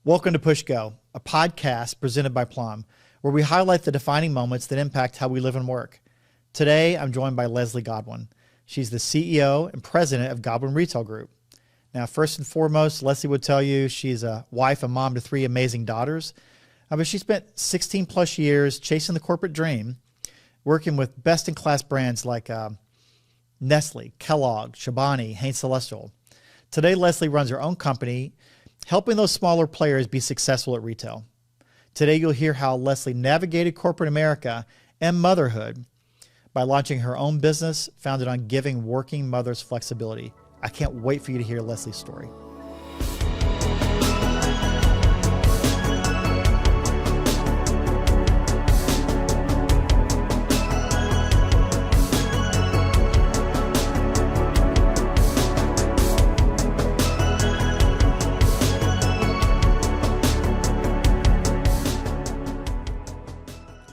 Welcome to Push Go, a podcast presented by Plum, where we highlight the defining moments that impact how we live and work. Today, I'm joined by Leslie Godwin. She's the CEO and president of Godwin Retail Group. Now, first and foremost, Leslie would tell you she's a wife and mom to 3 amazing daughters. But she spent 16 plus years chasing the corporate dream, working with best-in-class brands like Nestle, Kellogg, Chobani, Hain Celestial. Today, Leslie runs her own company, helping those smaller players be successful at retail. Today, you'll hear how Leslie navigated corporate America and motherhood by launching her own business founded on giving working mothers flexibility. I can't wait for you to hear Leslie's story.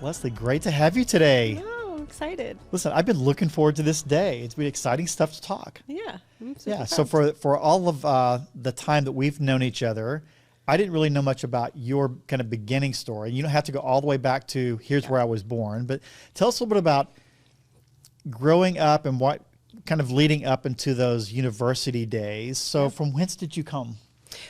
Leslie, great to have you today. Oh, I'm excited. Listen, I've been looking forward to this day. It's been exciting stuff to talk. Yeah. So for all of the time that we've known each other, I didn't really know much about your kind of beginning story. You don't have to go all the way back to here's where I was born, but tell us a little bit about growing up and what kind of leading up into those university days. So from whence did you come?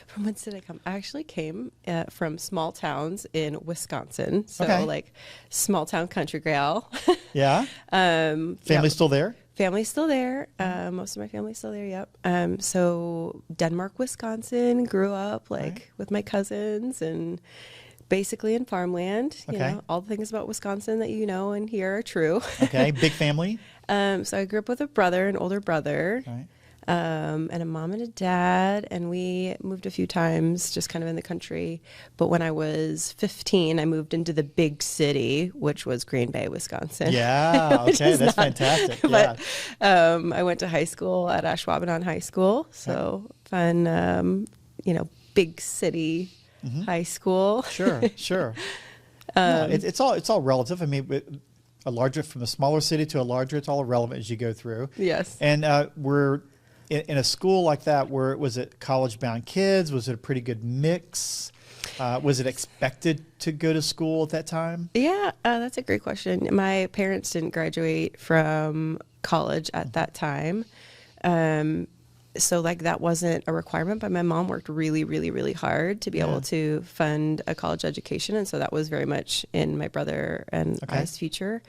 From whence did I come? I actually came from small towns in Wisconsin. So like small town country gal. Yeah. Family still there? Family's still there. Most of my family's still there. Yep. So Denmark, Wisconsin, grew up with my cousins and basically in farmland. You know, all the things about Wisconsin that you know and hear are true. Okay. Big family. So I grew up with a brother, an older brother. Right. And a mom and a dad, and we moved a few times just kind of in the country. But when I was 15, I moved into the big city, which was Green Bay, Wisconsin. Yeah, okay, that's fantastic. But I went to high school at Ashwaubenon High School, so fun, big city high school. Sure. It's all relative. I mean, from a smaller city to a larger, it's all relevant as you go through. Yes. And we're in a school like that, was it college-bound kids? Was it a pretty good mix? Was it expected to go to school at that time? Yeah, that's a great question. My parents didn't graduate from college at that time. So that wasn't a requirement, but my mom worked really, really, really hard to be able to fund a college education. And so that was very much in my brother and I's future.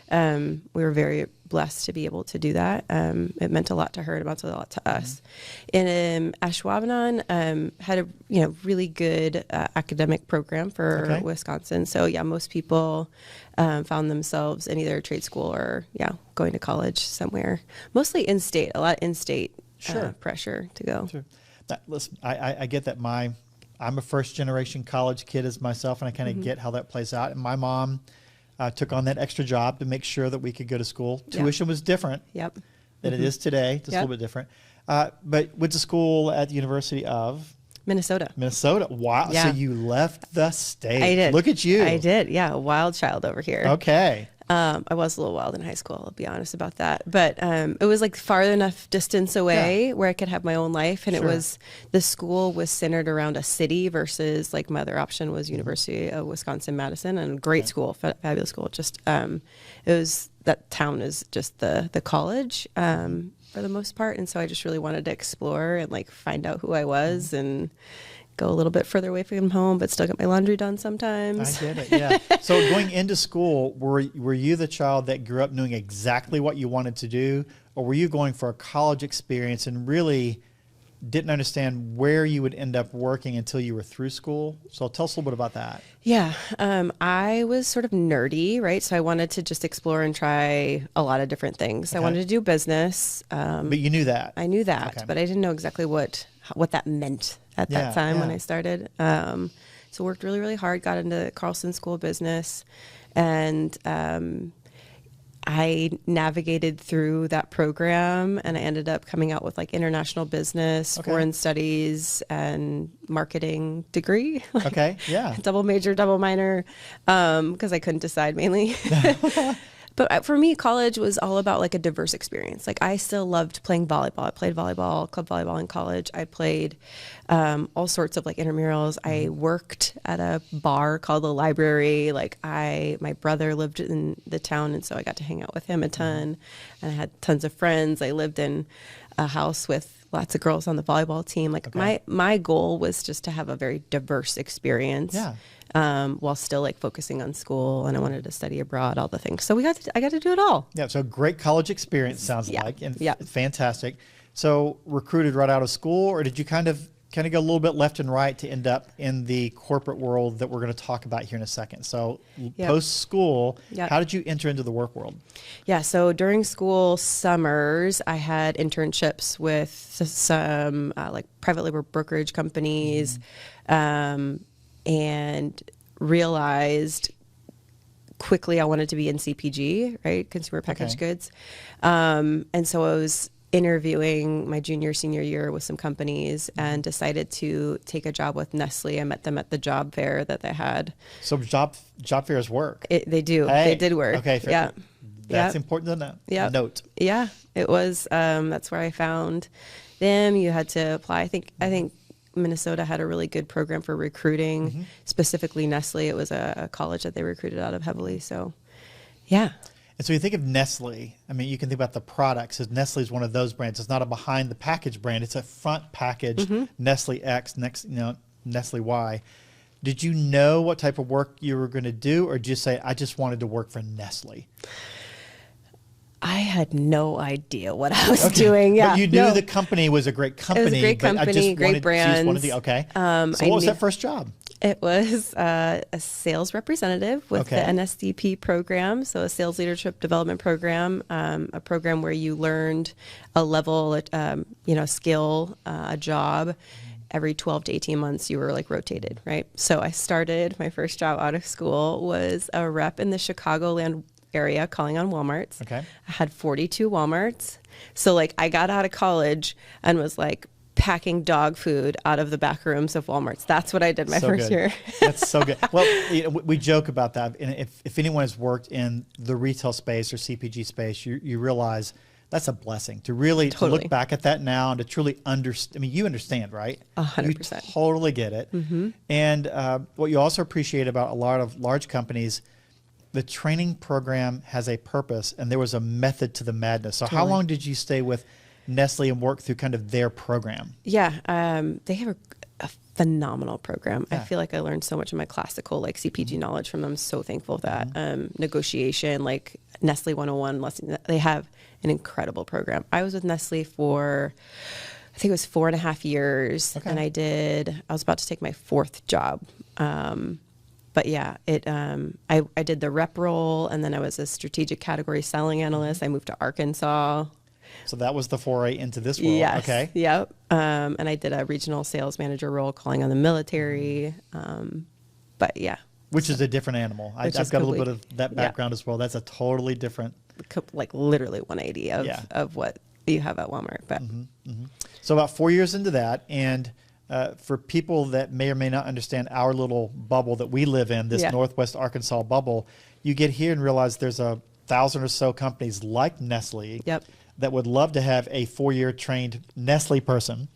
We were very blessed to be able to do that. It meant a lot to her. It meant a lot to us. In Ashwaubenon, had a really good academic program for Wisconsin. So most people found themselves in either trade school or going to college somewhere. Mostly in-state, a lot in-state. Pressure to go. Sure. Listen, I get that. I'm a first generation college kid as myself, and I kind of get how that plays out. And my mom took on that extra job to make sure that we could go to school. Tuition was different than it is today. It's a little bit different. But went to school at the University of Minnesota. Wow. Yeah. So you left the state. I did. Look at you. I did. Yeah. A wild child over here. Okay. I was a little wild in high school, I'll be honest about that. But it was far enough distance away where I could have my own life. And the school was centered around a city versus my other option was University of Wisconsin-Madison, and great school, fabulous school. Just, that town is just the college for the most part. And so I just really wanted to explore and find out who I was and go a little bit further away from home, but still get my laundry done sometimes. I get it, yeah. So going into school, were you the child that grew up knowing exactly what you wanted to do, or were you going for a college experience and really didn't understand where you would end up working until you were through school? So tell us a little bit about that. Yeah, I was sort of nerdy, right? So I wanted to just explore and try a lot of different things. I wanted to do business. But you knew that? I knew that, but I didn't know exactly what that meant at that time when I started. So worked really, really hard, got into Carlson School of Business, and I navigated through that program, and I ended up coming out with international business, foreign studies, and marketing degree. Double major, double minor, because I couldn't decide mainly. But for me, college was all about like a diverse experience. Like I still loved playing volleyball. I played volleyball, club volleyball in college. I played all sorts of like intramurals. I worked at a bar called the Library. Like my brother lived in the town, and so I got to hang out with him a ton. And I had tons of friends. I lived in a house with lots of girls on the volleyball team. Like my goal was just to have a very diverse experience. Yeah. While still like focusing on school, and I wanted to study abroad, all the things. So I got to do it all. Yeah. So great college experience sounds like, and fantastic. So recruited right out of school, or did you kind of go a little bit left and right to end up in the corporate world that we're going to talk about here in a second? So post school, how did you enter into the work world? Yeah. So during school summers, I had internships with some like private labor brokerage companies. And realized quickly I wanted to be in CPG, right? Consumer packaged goods. And so I was interviewing my junior, senior year with some companies and decided to take a job with Nestle. I met them at the job fair that they had. So job fairs work. They do. Hey. They did work. Okay. Fair. Yeah. That's important to know. Yeah. Note. Yeah. It was, that's where I found them. You had to apply. I think Minnesota had a really good program for recruiting, specifically Nestle. It was a college that they recruited out of heavily. So, yeah. And so you think of Nestle, I mean, you can think about the products. Nestle is one of those brands. It's not a behind the package brand. It's a front package, Nestle X, Nestle Y. Did you know what type of work you were going to do, or did you say, I just wanted to work for Nestle? I had no idea what I was doing. Yeah, but you knew the company was a great company. It was a great company, great brands. So what was that first job? It was a sales representative with the NSDP program, so a sales leadership development program, a program where you learned a level, skill, a job. Every 12 to 18 months, you were like rotated, right? So I started, my first job out of school was a rep in the Chicagoland area calling on Walmarts. Okay. I had 42 Walmarts. So like I got out of college and was like packing dog food out of the back rooms of Walmarts. That's what I did my first year. That's so good. Well, we joke about that. And if anyone has worked in the retail space or CPG space, you realize that's a blessing to really to look back at that now and to truly understand. I mean, you understand, right? 100%. You totally get it. And what you also appreciate about a lot of large companies, the training program has a purpose, and there was a method to the madness. So how long did you stay with Nestle and work through kind of their program? Yeah, they have a phenomenal program. I feel like I learned so much of my classical like CPG knowledge from them. I'm so thankful for that. Negotiation, like Nestle 101, they have an incredible program. I was with Nestle for, I think it was 4.5 years, and I was about to take my 4th job. But yeah, I did the rep role, and then I was a strategic category selling analyst. I moved to Arkansas. So that was the foray into this world. Yes. Okay. Yep. And I did a regional sales manager role calling on the military. But yeah. Which is a different animal. I've got a little bit of that background as well. That's a totally different. Like literally 180 of what you have at Walmart. But. So about 4 years into that, and for people that may or may not understand our little bubble that we live in, this Northwest Arkansas bubble, you get here and realize there's 1,000 or so companies like Nestle that would love to have a 4-year trained Nestle person.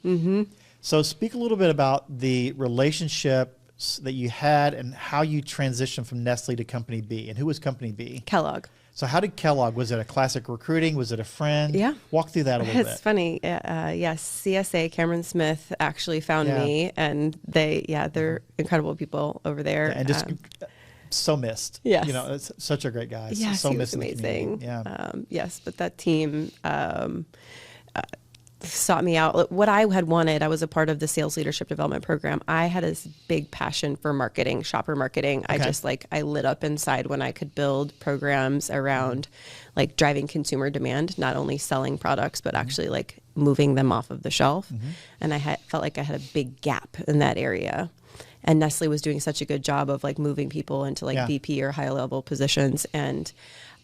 So speak a little bit about the relationships that you had and how you transitioned from Nestle to Company B. And who was Company B? Kellogg. So how did Kellogg, was it a classic recruiting? Was it a friend? Yeah. Walk through that a little bit. It's funny. Yes, CSA, Cameron Smith actually found me, and they're incredible people over there. And just so missed. Yes. You know, it's such a great guy. Yes, so he missed was amazing. Yes, but that team sought me out. What I had wanted, I was a part of the sales leadership development program. I had this big passion for marketing, shopper marketing. I just I lit up inside when I could build programs around like driving consumer demand, not only selling products, but actually like moving them off of the shelf. And I felt like I had a big gap in that area. And Nestle was doing such a good job of like moving people into like VP or high level positions. And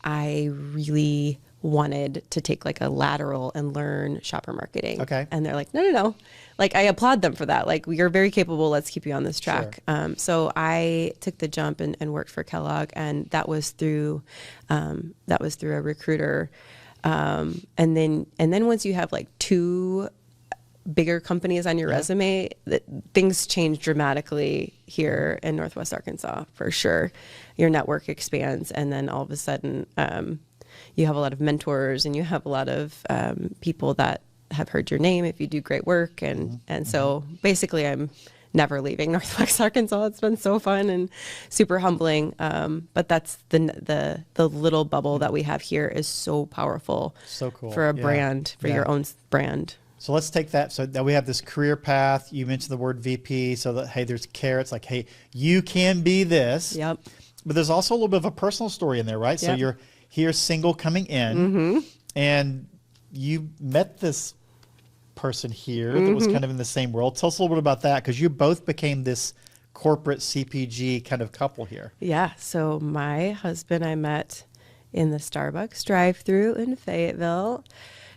I really wanted to take like a lateral and learn shopper marketing. Okay. And they're like, no. Like, I applaud them for that. Like, you're very capable. Let's keep you on this track. Sure. So I took the jump and worked for Kellogg, and that was through a recruiter. And then once you have like 2 bigger companies on your resume, that things change dramatically here in Northwest Arkansas, for sure. Your network expands, and then all of a sudden, you have a lot of mentors, and you have a lot of people that have heard your name if you do great work. And so basically I'm never leaving Northwest Arkansas. It's been so fun and super humbling. But that's the little bubble that we have here is so powerful. So cool. For a brand, for your own brand. So let's take that. So that we have this career path. You mentioned the word VP. So that, hey, there's carrots like, hey, you can be this. Yep. But there's also a little bit of a personal story in there, right? So you're here single coming in, and you met this person here that was kind of in the same world. Tell us a little bit about that, because you both became this corporate CPG kind of couple here. Yeah. So my husband I met in the Starbucks drive-thru in Fayetteville.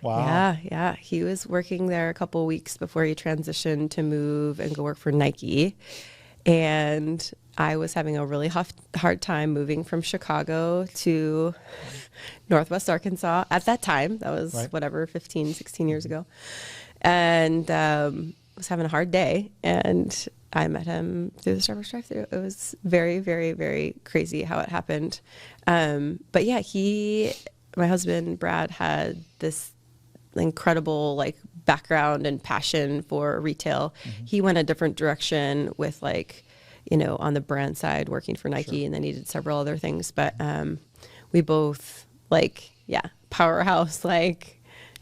Wow. Yeah. He was working there a couple of weeks before he transitioned to move and go work for Nike. And I was having a really hard time moving from Chicago to Northwest Arkansas at that time. That was whatever, 15, 16 years ago. And was having a hard day. And I met him through the Starbucks drive-thru. It was very, very, very crazy how it happened. But yeah, my husband, Brad, had this incredible like background and passion for retail. He went a different direction with on the brand side, working for Nike, and then he did several other things. But we both powerhouse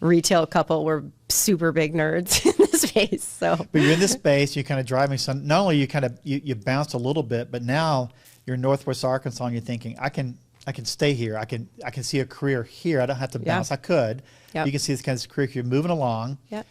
retail couple. We're super big nerds in this space. So, but you're in this space. You kind of drive me. So not only you bounced a little bit, but now you're in Northwest Arkansas, and you're thinking, I can stay here. I can see a career here. I don't have to bounce. I could. Yep. You can see this kind of career. You're moving along. Yep.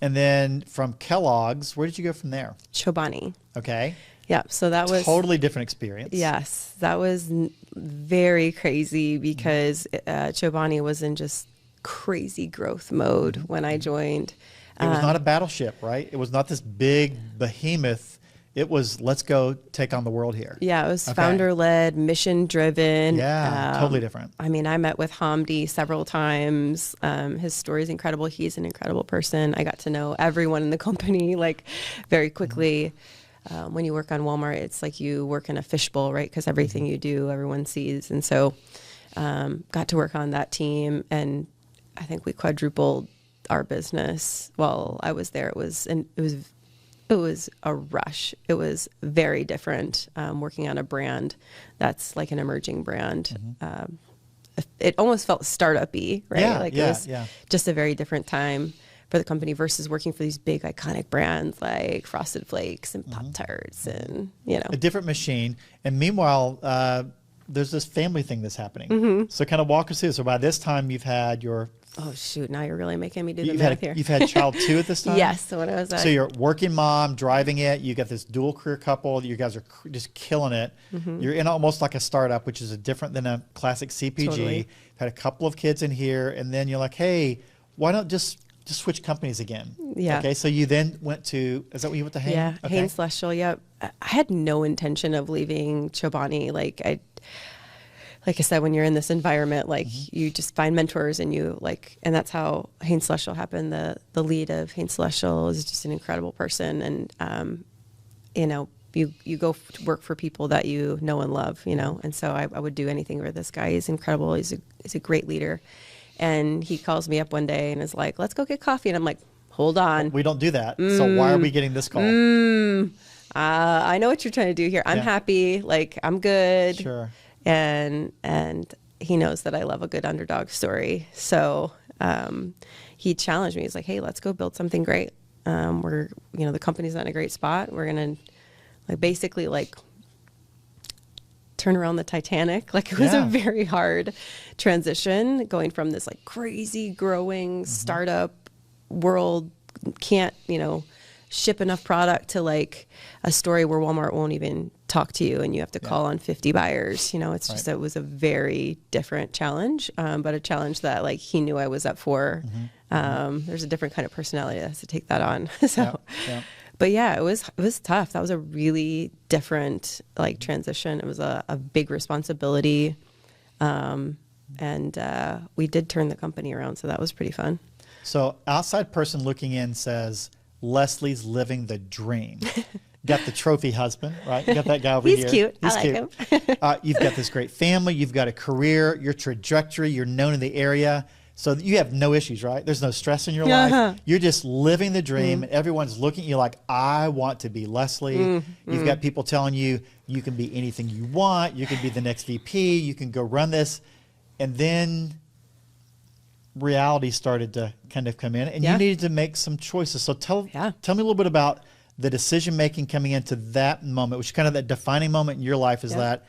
And then from Kellogg's, where did you go from there? Chobani. Okay. Yeah, so that was totally different experience. Yes, that was very crazy because Chobani was in just crazy growth mode when I joined. It was not a battleship, right? It was not this big behemoth. It was, let's go take on the world here. Yeah, it was founder-led, mission-driven. Yeah, totally different. I mean, I met with Hamdi several times. His story is incredible. He's an incredible person. I got to know everyone in the company very quickly. When you work on Walmart, it's like you work in a fishbowl, right? Because everything you do, everyone sees. And so got to work on that team, and I think we quadrupled our business while I was there. It was a rush. It was very different working on a brand that's like an emerging brand. It almost felt startup-y, right? Yeah, it was just a very different time for the company versus working for these big iconic brands like Frosted Flakes and Pop-Tarts and, A different machine. And meanwhile, there's this family thing that's happening. So kind of walk us through. So by this time you've had your... Oh, shoot. Now you're really making me do the math here. You've had child 2 at this time? Yes. So when I was So you're working mom, driving it. You got this dual career couple. You guys are just killing it. You're in almost like a startup, which is different than a classic CPG. Totally. You've had a couple of kids in here. And then you're like, hey, why not just switch companies again? Yeah. Okay. So you then went to, is that when you went to Hain? Yeah. Okay. Hain Celestial. Yep. I had no intention of leaving Chobani. Like I said, when you're in this environment, you just find mentors and and that's how Hain Celestial happened. The lead of Hain Celestial is just an incredible person. And, you go to work for people that you know and love, and so I would do anything for this guy. He's incredible. He's a great leader. And he calls me up one day and is like, let's go get coffee. And I'm like, hold on. We don't do that. So why are we getting this call? I know what you're trying to do here. I'm happy. I'm good. Sure. And he knows that I love a good underdog story. So he challenged me. He's like, hey, let's go build something great. The company's not in a great spot. We're going to basically turn around the Titanic. It was a very hard transition going from this crazy growing startup world, can't, ship enough product to a story where Walmart won't even talk to you and you have to call on 50 buyers. You know, it's just, Right. it was a very different challenge, but a challenge that like he knew I was up for. There's a different kind of personality that has to take that on. So, Yeah. but yeah, it was tough. That was a really different like transition. It was a big responsibility. And we did turn the company around. So that was pretty fun. So outside person looking in says, Leslie's living the dream. Got the trophy husband, right? You got that guy over He's here. cute. He's I cute. like him. You've got this great family. You've got a career, your trajectory. You're known in the area. So you have no issues, right? There's no stress in your life. You're just living the dream. And everyone's looking at you like, I want to be Leslie. You've got people telling you, you can be anything you want. You can be the next VP. You can go run this. And then reality started to kind of come in and you needed to make some choices. So tell me a little bit about the decision making coming into that moment, which is kind of that defining moment in your life, is that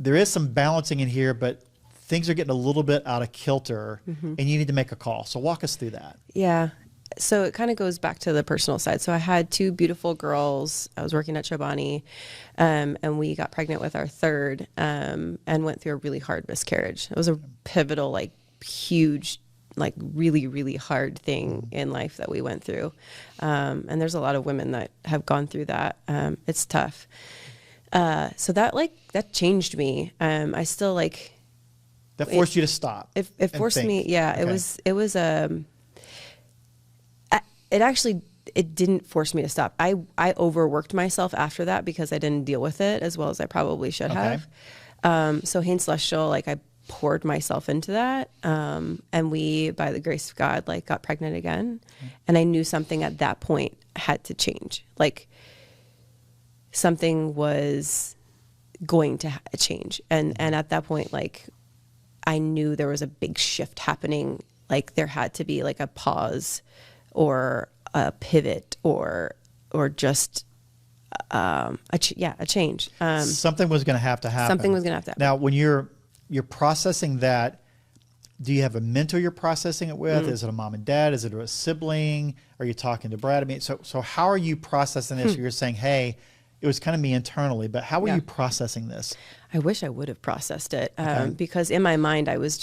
there is some balancing in here, but things are getting a little bit out of kilter and you need to make a call. So walk us through that. Yeah. So it kind of goes back to the personal side. So I had two beautiful girls. I was working at Chobani, and we got pregnant with our third, and went through a really hard miscarriage. It was a pivotal, like huge, like really, really hard thing in life that we went through. And there's a lot of women that have gone through that. It's tough. So that changed me. I still like, that forced you to stop. It forced me. Yeah. Okay. It didn't force me to stop. I overworked myself after that because I didn't deal with it as well as I probably should have. So Hain Celestial, like I poured myself into that. And we, by the grace of God, like got pregnant again. And I knew something at that point had to change. Like something was going to change. And at that point, like I knew there was a big shift happening. Like there had to be like a pause or a pivot or just a change. Something was going to have to happen. Something was going to have to happen. Now, when you're processing that, do you have a mentor you're processing it with? Is it a mom and dad? Is it a sibling? Are you talking to Brad? I mean, so how are you processing this? You're saying, hey, it was kind of me internally, but how were you processing this? I wish I would have processed it because in my mind, I was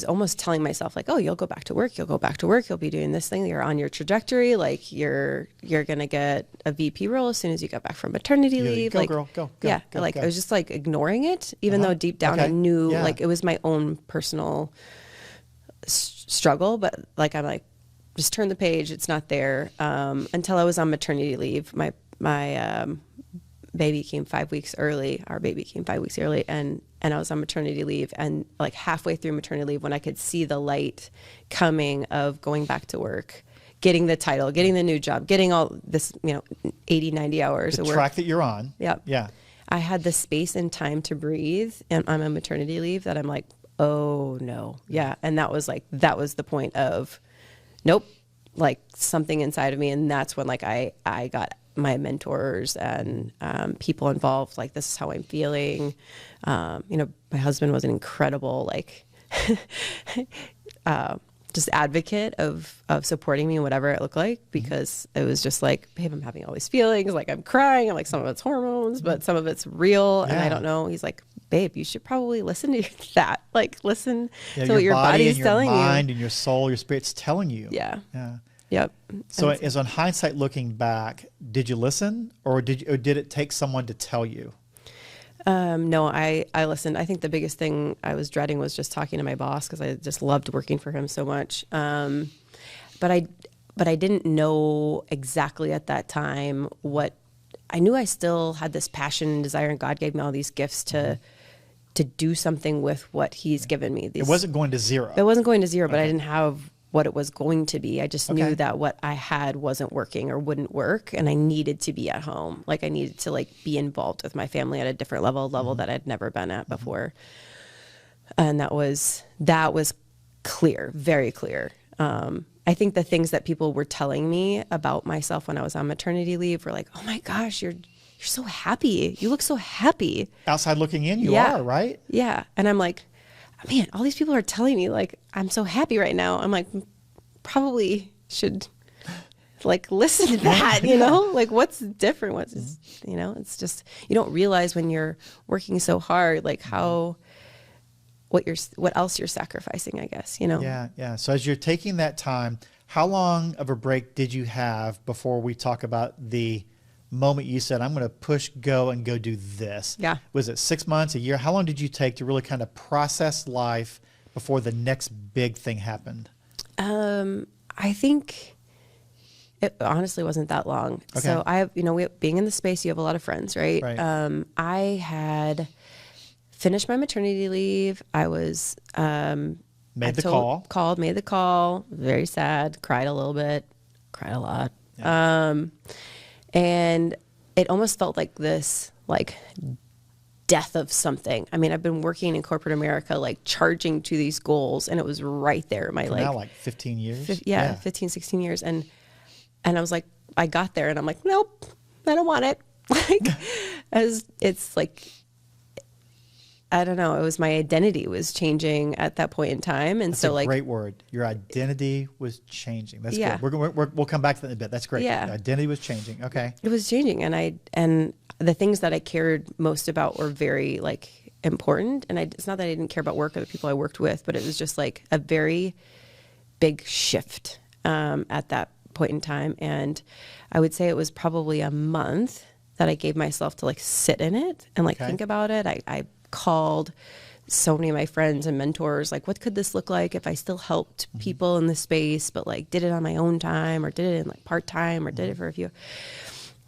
almost telling myself like, oh, you'll go back to work. You'll go back to work. You'll be doing this thing. You're on your trajectory. Like you're going to get a VP role as soon as you get back from maternity leave. Go, like, girl, go. Yeah. Go, like go. I was just like ignoring it, even though deep down I knew like it was my own personal struggle. But like, I'm like, just turn the page. It's not there. Until I was on maternity leave, my baby came 5 weeks early. Our baby came 5 weeks early, and I was on maternity leave. And like halfway through maternity leave, when I could see the light coming of going back to work, getting the title, getting the new job, getting all this, 80, 90 hours The of work. track that you're on. Yep. Yeah. I had the space and time to breathe, and I'm on maternity leave that I'm like, oh no. Yeah. And that was the point of, nope, like something inside of me. And that's when like I got my mentors and people involved, like, this is how I'm feeling. My husband was an incredible, like, just advocate of supporting me in whatever it looked like, because it was just like, babe, I'm having all these feelings. Like I'm crying. I'm like, some of it's hormones, but some of it's real. And I don't know. He's like, babe, you should probably listen to that. Like listen to what your body's telling you. Your mind and your soul, your spirit's telling you. Yeah. Yeah. Yep. So as on hindsight looking back, did you listen or did it take someone to tell you? No, I listened. I think the biggest thing I was dreading was just talking to my boss, because I just loved working for him so much. But I didn't know exactly at that time what I knew. I still had this passion and desire, and God gave me all these gifts to do something with what He's given me. It wasn't going to zero. It wasn't going to zero, but I didn't have what it was going to be. I just knew that what I had wasn't working or wouldn't work, and I needed to be at home. Like I needed to like be involved with my family at a different level that I'd never been at before. And that was clear, very clear. I think the things that people were telling me about myself when I was on maternity leave were like, oh my gosh, you're so happy. You look so happy. Outside looking in, you are, right? Yeah. And I'm like, man, all these people are telling me like I'm so happy right now. I'm like, probably should like listen to that, you know, like what's different? What's just, you know, it's just, you don't realize when you're working so hard, like what else you're sacrificing, I guess, you know? Yeah. Yeah. So as you're taking that time, how long of a break did you have before we talk about the moment you said, I'm going to push go and go do this? Yeah. Was it 6 months, a year? How long did you take to really kind of process life before the next big thing happened? I think it honestly wasn't that long. Okay. So I have, you know, being in the space, you have a lot of friends, right? Right. I had finished my maternity leave. I was, Made the call. very sad, cried a little bit, cried a lot. Yeah. And it almost felt like this, like death of something. I mean, I've been working in corporate America, like charging to these goals, and it was right there. My now like 15 years. 15, 16 years. And I was like, I got there and I'm like, nope, I don't want it. Like, as it's like, I don't know. It was my identity was changing at that point in time. And That's so a like, great word. Your identity was changing. That's Yeah. good. We'll come back to that in a bit. That's great. Yeah. Your identity was changing. Okay. it was changing. And the things that I cared most about were very like important. And it's not that I didn't care about work or the people I worked with, but it was just like a very big shift at that point in time. And I would say it was probably a month that I gave myself to like sit in it and like think about it. I called so many of my friends and mentors, like, what could this look like if I still helped people in the space, but like did it on my own time or did it in like part-time or did it for a few.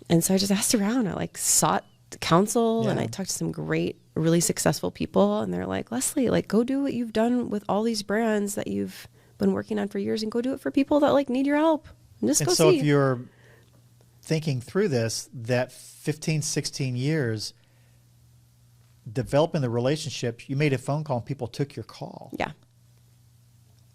And so I just asked around. I like sought counsel and I talked to some great, really successful people. And they're like, Leslie, like go do what you've done with all these brands that you've been working on for years and go do it for people that like need your help. And just go so see. if you're thinking through this, that 15, 16 years developing the relationship, you made a phone call and people took your call. Yeah.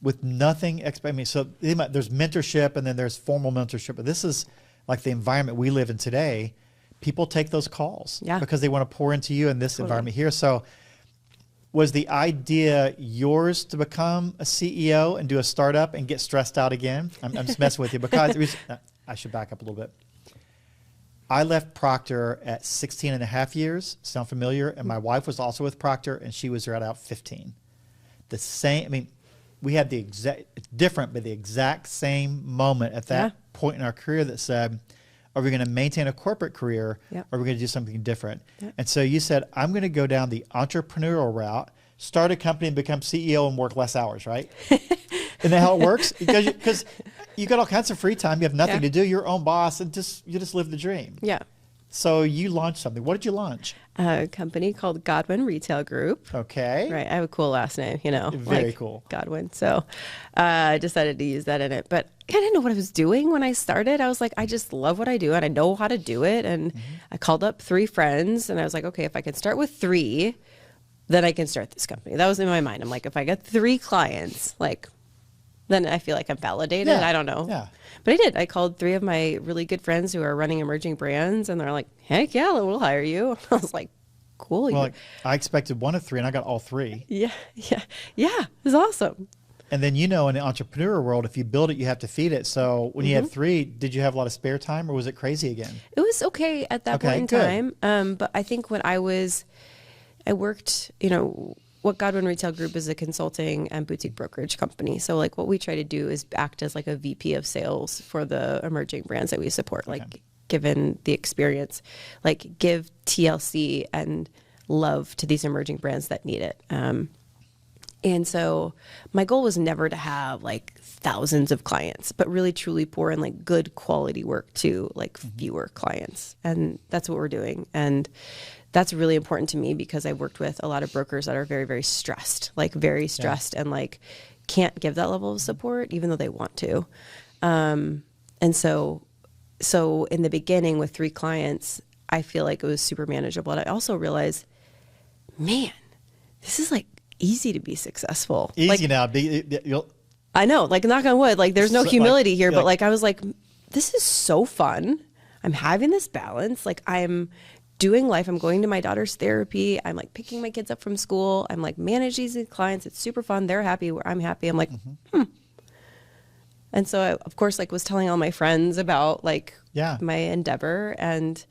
With nothing, I mean, so there's mentorship and then there's formal mentorship, but this is like the environment we live in today. People take those calls because they want to pour into you in this environment here. So was the idea yours to become a CEO and do a startup and get stressed out again? I'm just messing with you because I should back up a little bit. I left Procter at 16 and a half years. Sound familiar? And my wife was also with Procter and she was there at about 15. The same, I mean, we had the exact, it's different, but the exact same moment at that point in our career that said, are we going to maintain a corporate career or are we going to do something different? And so you said, I'm going to go down the entrepreneurial route, start a company and become CEO and work less hours, right? Isn't that how it works? Because you got all kinds of free time. You have nothing to do. You're your own boss and you just live the dream. Yeah. So you launched something. What did you launch? A company called Godwin Retail Group. Okay. Right. I have a cool last name, you know. Very like cool. Godwin. So I decided to use that in it. But I didn't know what I was doing when I started. I was like, I just love what I do and I know how to do it. And I called up 3 friends and I was like, okay, if I can start with 3, then I can start this company. That was in my mind. I'm like, if I get 3 clients, like, then I feel like I'm validated. Yeah. I don't know. Yeah. But I did. I called 3 of my really good friends who are running emerging brands and they're like, heck yeah, we'll hire you. I was like, cool. Well, I expected 1 of 3 and I got all 3. Yeah. It was awesome. And then, in the entrepreneur world, if you build it, you have to feed it. So when you had 3, did you have a lot of spare time or was it crazy again? It was okay at that point in time. But I think when I worked, what Godwin Retail Group is a consulting and boutique brokerage company. So like what we try to do is act as like a VP of sales for the emerging brands that we support, like given the experience, like give TLC and love to these emerging brands that need it. And so my goal was never to have like thousands of clients, but really truly pour in like good quality work to like fewer clients. And that's what we're doing. And that's really important to me because I've worked with a lot of brokers that are very, very stressed, and like can't give that level of support even though they want to. And so in the beginning with 3 clients, I feel like it was super manageable. And I also realized, man, this is like easy to be successful. Easy now. I know, like knock on wood, like there's no humility here, but like I was like, this is so fun. I'm having this balance. Like I'm doing life. I'm going to my daughter's therapy. I'm like picking my kids up from school. I'm like manage these clients. It's super fun. They're happy. I'm happy. I'm like, And so I, of course, like was telling all my friends about like Yeah. my endeavor. And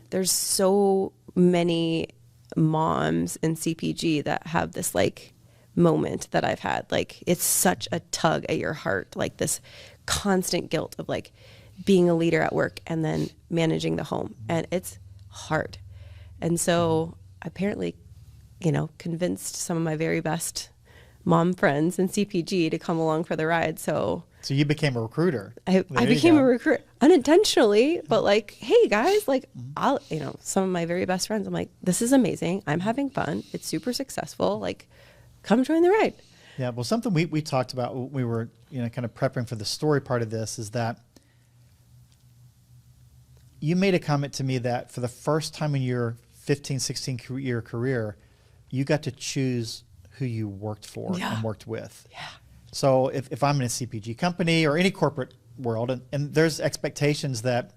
there's so many moms in CPG that have this like moment that I've had. Like it's such a tug at your heart, like this constant guilt of like being a leader at work and then managing the home. And it's hard. And so apparently, you know, convinced some of my very best mom friends in CPG to come along for the ride. So you became a recruiter. I became a recruiter unintentionally, but like, hey guys, like I'll, you know, some of my very best friends, I'm like, this is amazing. I'm having fun. It's super successful. Like, come join the ride. Yeah. Well, something we talked about when we were, you know, kind of prepping for the story part of this is that you made a comment to me that for the first time in your 15, 16 year career, you got to choose who you worked for and worked with. Yeah. So if I'm in a CPG company or any corporate world, and there's expectations that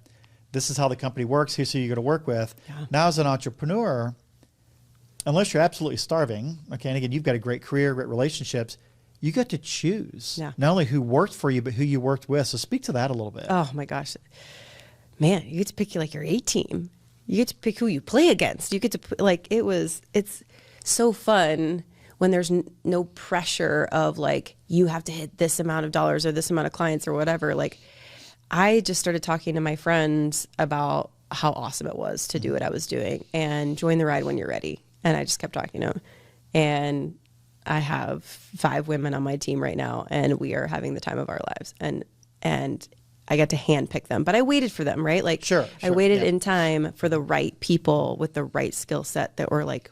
this is how the company works, here's who you're going to work with. Yeah. Now as an entrepreneur, unless you're absolutely starving, okay, and again, you've got a great career, great relationships, you got to choose not only who worked for you, but who you worked with. So speak to that a little bit. Oh my gosh. Man, you get to pick like your A team. You get to pick who you play against. You get to like, it's so fun when there's no pressure of like, you have to hit this amount of dollars or this amount of clients or whatever. Like I just started talking to my friends about how awesome it was to do what I was doing and join the ride when you're ready. And I just kept talking to them. And I have 5 women on my team right now and we are having the time of our lives. And I got to handpick them, but I waited for them, right? Like I waited in time for the right people with the right skill set that were like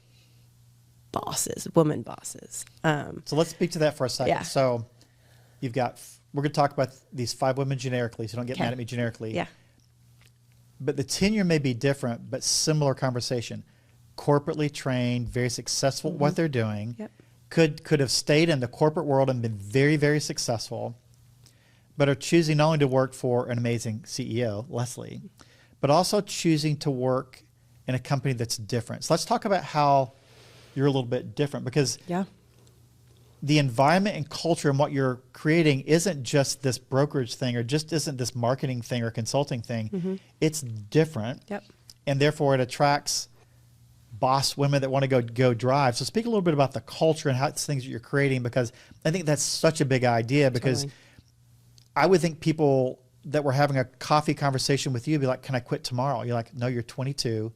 bosses, woman bosses. So let's speak to that for a second. Yeah. So we're going to talk about these 5 women generically, so don't get mad at me generically. Yeah. But the tenure may be different, but similar conversation. Corporately trained, very successful at what they're doing. Yep. Could have stayed in the corporate world and been very, very successful, but are choosing not only to work for an amazing CEO, Leslie, but also choosing to work in a company that's different. So let's talk about how you're a little bit different, because the environment and culture and what you're creating isn't just this brokerage thing or just isn't this marketing thing or consulting thing. It's different. Yep. And therefore it attracts boss women that want to go drive. So speak a little bit about the culture and how it's things that you're creating, because I think that's such a big idea, because I would think people that were having a coffee conversation with you be like, can I quit tomorrow? You're like, no, you're 22,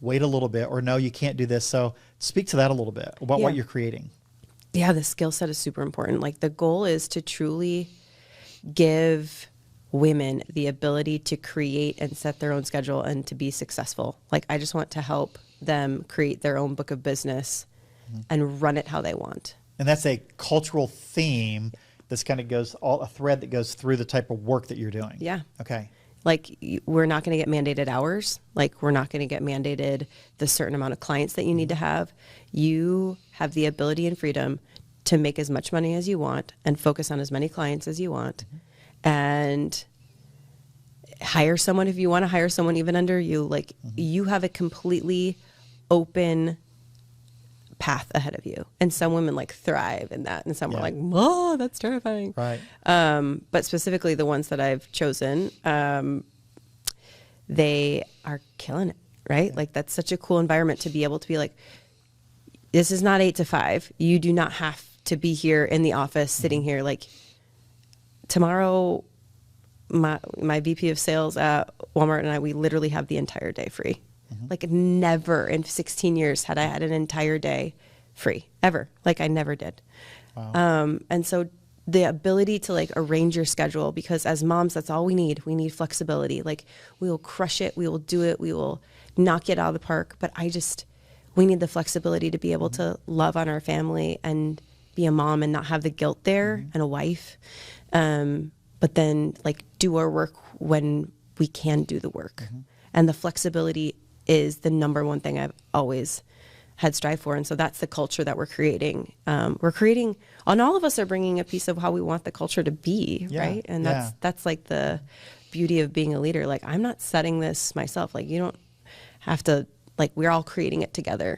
wait a little bit, or no, you can't do this. So speak to that a little bit about what you're creating. Yeah, the skill set is super important. Like the goal is to truly give women the ability to create and set their own schedule and to be successful. Like I just want to help them create their own book of business and run it how they want. And that's a cultural theme that's kind of a thread that goes through the type of work that you're doing. Yeah. Okay. Like we're not going to get mandated hours. Like we're not going to get mandated the certain amount of clients that you need to have. You have the ability and freedom to make as much money as you want and focus on as many clients as you want, and hire someone if you want to hire someone even under you. Like you have a completely open path ahead of you. And some women like thrive in that. And some are like, oh, that's terrifying. Right. But specifically the ones that I've chosen, they are killing it, right? Yeah. Like that's such a cool environment to be able to be like, this is not 8 to 5. You do not have to be here in the office sitting here. Like tomorrow, my VP of sales at Walmart and I, we literally have the entire day free. Like never in 16 years had I had an entire day free, ever. Like I never did. Wow. And so the ability to like arrange your schedule, because as moms, that's all we need. We need flexibility. Like we will crush it. We will do it. We will knock it out of the park. But we need the flexibility to be able to love on our family and be a mom and not have the guilt there and a wife. But then like do our work when we can do the work. And the flexibility is the number one thing I've always had strive for. And so that's the culture that we're creating. And all of us are bringing a piece of how we want the culture to be, right? And that's like the beauty of being a leader. Like I'm not setting this myself. Like you don't have to, like we're all creating it together.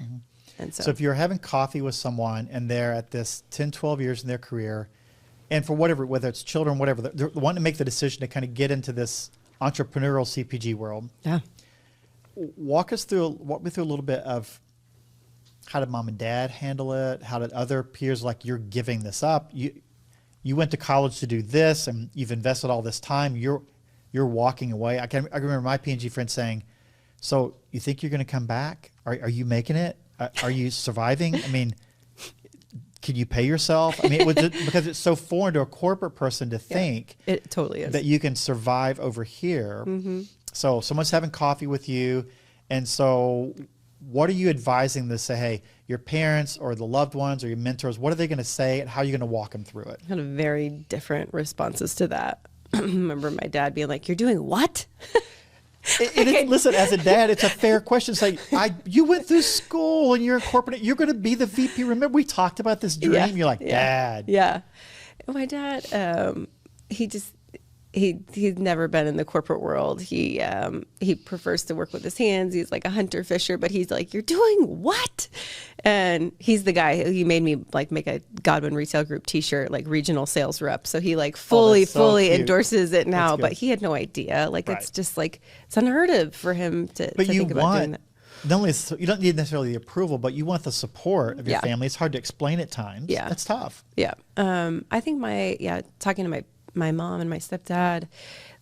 And so if you're having coffee with someone and they're at this 10, 12 years in their career, And for whatever, whether it's children, whatever, they're wanting to make the decision to kind of get into this entrepreneurial CPG world. Yeah. Walk me through a little bit of how did mom and dad handle it? How did other peers, like, you're giving this up? You went to college to do this, and you've invested all this time. You're walking away. I remember my P&G friend saying, "So you think you're going to come back? Are you making it? Are you surviving? I mean, can you pay yourself?" I mean, because it's so foreign to a corporate person to think it totally is that you can survive over here. Mm-hmm. So someone's having coffee with you, and so what are you advising to say, hey, your parents or the loved ones or your mentors, what are they going to say, and how are you going to walk them through it? Kind of very different responses to that. I remember my dad being like, "You're doing what?" Listen, as a dad, it's a fair question. It's like, you went through school and you're in corporate, you're going to be the VP. Remember, we talked about this dream. Yeah, You're like, yeah, Dad. Yeah. My dad, he's never been in the corporate world. He prefers to work with his hands. He's like a hunter fisher, but he's like, "You're doing what?" And he's the guy who made me like make a Godwin Retail Group t-shirt, like regional sales rep. So he like fully endorses it now, but he had no idea. Like, it's just like, it's unheard of for him to think about doing that. Not only you don't need necessarily the approval, but you want the support of your family. It's hard to explain at times. Yeah. That's tough. Yeah. I think talking to my mom and my stepdad,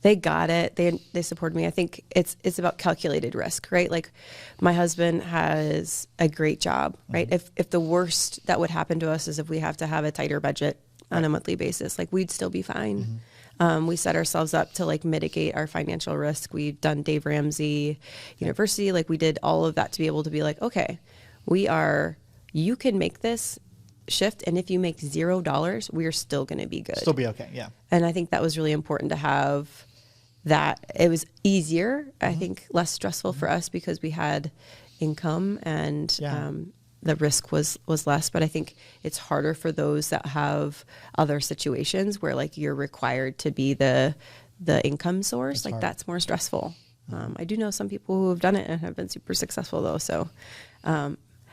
they got it. They supported me. I think it's about calculated risk, right? Like, my husband has a great job, right? Mm-hmm. If the worst that would happen to us is if we have to have a tighter budget on a monthly basis, like, we'd still be fine. Mm-hmm. We set ourselves up to like mitigate our financial risk. We've done Dave Ramsey University. Like, we did all of that to be able to be like, okay, you can make this shift, and if you make $0, we are still going to be good. Still be okay, yeah. And I think that was really important to have that. It was easier, I think, less stressful for us because we had income and the risk was less. But I think it's harder for those that have other situations where like you're required to be the income source. It's like hard. That's more stressful. I do know some people who have done it and have been super successful though. So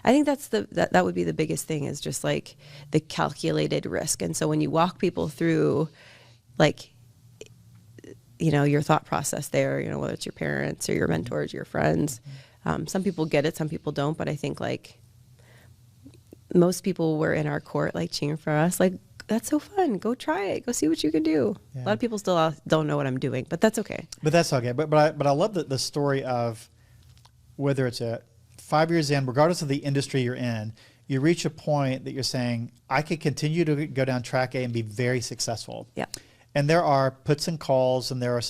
I think that would be the biggest thing, is just like the calculated risk. And so when you walk people through, like, your thought process there, whether it's your parents or your mentors, your friends, some people get it, some people don't. But I think like most people were in our court, like cheering for us, like, that's so fun. Go try it. Go see what you can do. Yeah. A lot of people still don't know what I'm doing, but that's okay. But that's okay. But I love the story of whether it's 5 years in, regardless of the industry you're in, you reach a point that you're saying, I could continue to go down track A and be very successful. Yeah. And there are puts and calls, and there are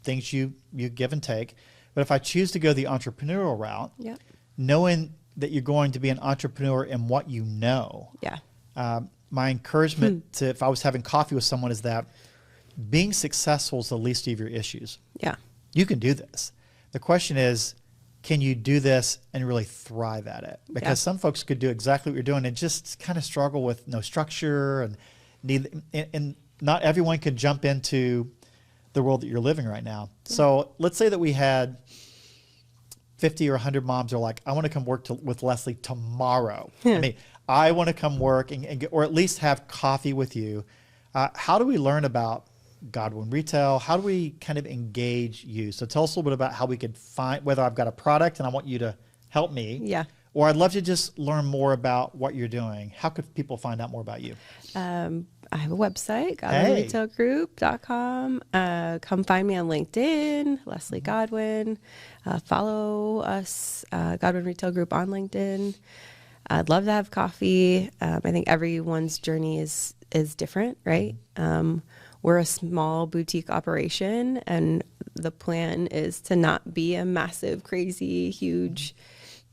things you give and take. But if I choose to go the entrepreneurial route, knowing that you're going to be an entrepreneur in what you know, my encouragement to, if I was having coffee with someone, is that being successful is the least of your issues. Yeah. You can do this. The question is, can you do this and really thrive at it? Because some folks could do exactly what you're doing and just kind of struggle with no structure and not everyone can jump into the world that you're living right now. Yeah. So let's say that we had 50 or 100 moms are like, I want to come work with Leslie tomorrow. I mean, I want to come work and get, or at least have coffee with you. How do we learn about Godwin Retail? How do we kind of engage you? So tell us a little bit about how we could find, whether I've got a product and I want you to help me, or I'd love to just learn more about what you're doing. How could people find out more about you? I have a website, GodwinRetailGroup.com. Come find me on LinkedIn, Leslie Godwin. Follow us, Godwin Retail Group on LinkedIn. I'd love to have coffee. I think everyone's journey is different, right? We're a small boutique operation, and the plan is to not be a massive, crazy, huge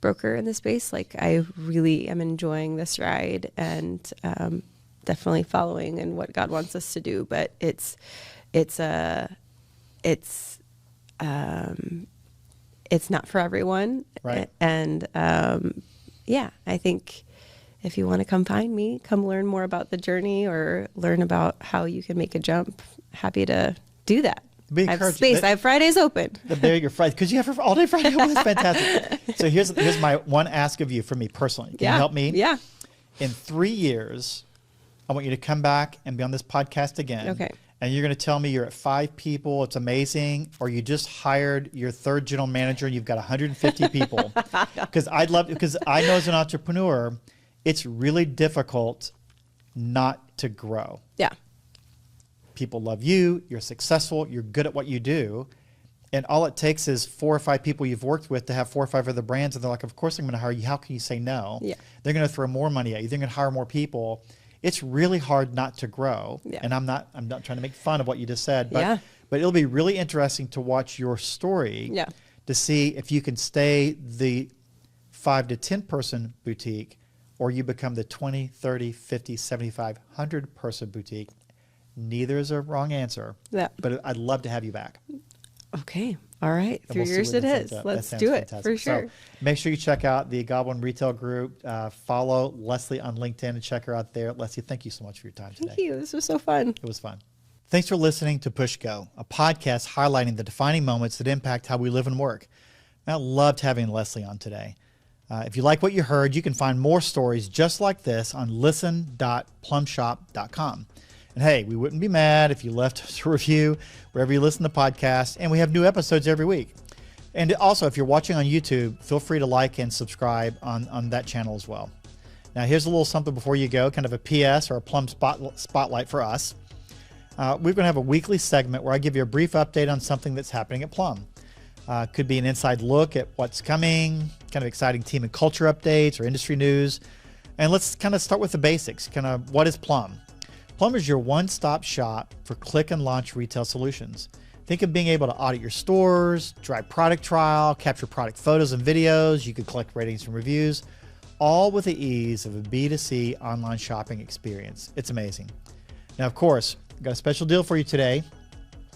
broker in the space. Like, I really am enjoying this ride and definitely following in what God wants us to do. But it's not for everyone, right? And I think if you want to come find me, come learn more about the journey or learn about how you can make a jump, happy to do that. I have space. I have Fridays open. There you're Friday, because you have all day Friday open. That's fantastic. So here's my one ask of you, for me personally. Can you help me? Yeah. In 3 years, I want you to come back and be on this podcast again. Okay. And you're going to tell me you're at 5 people, it's amazing, or you just hired your 3rd general manager and you've got 150 people. Because I know as an entrepreneur, it's really difficult not to grow. Yeah. People love you, you're successful, you're good at what you do. And all it takes is 4 or 5 people you've worked with to have 4 or 5 other brands. And they're like, of course I'm going to hire you. How can you say no? Yeah. They're going to throw more money at you. They're going to hire more people. It's really hard not to grow. Yeah. And I'm not trying to make fun of what you just said, but, Yeah. but it'll be really interesting to watch your story Yeah. to see if you can stay the 5 to 10 person boutique, or you become the 20, 30, 50, 75, 100 person boutique. Neither is a wrong answer, Yeah. but I'd love to have you back. Okay. All right. And 3 we'll see years where it this is. ends up. Let's That do sounds it for fantastic. sure. So make sure you check out the Godwin Retail Group. Follow Leslie on LinkedIn and check her out there. Leslie, thank you so much for your time today. Thank you. This was so fun. It was fun. Thanks for listening to Push Go, a podcast highlighting the defining moments that impact how we live and work. I loved having Leslie on today. If you like what you heard, you can find more stories just like this on listen.plumshop.com. And hey, we wouldn't be mad if you left us a review wherever you listen to podcasts, and we have new episodes every week. And also, if you're watching on YouTube, feel free to like and subscribe on that channel as well. Now, here's a little something before you go, kind of a PS or a Plum spotlight for us. We're going to have a weekly segment where I give you a brief update on something that's happening at Plum. Could be an inside look at what's coming, kind of exciting team and culture updates or industry news. And let's kind of start with the basics. Kind of what is Plum? Plum is your one-stop shop for click and launch retail solutions. Think of being able to audit your stores, drive product trial, capture product photos and videos. You could collect ratings and reviews, all with the ease of a B2C online shopping experience. It's amazing. Now, of course, I've got a special deal for you today.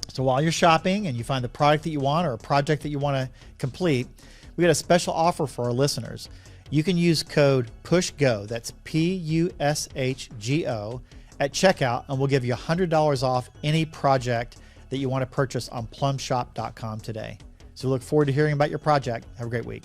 So while you're shopping and you find the product that you want or a project that you want to complete, we got a special offer for our listeners. You can use code PUSHGO, that's PUSHGO, at checkout, and we'll give you $100 off any project that you want to purchase on plumshop.com today. So we look forward to hearing about your project. Have a great week.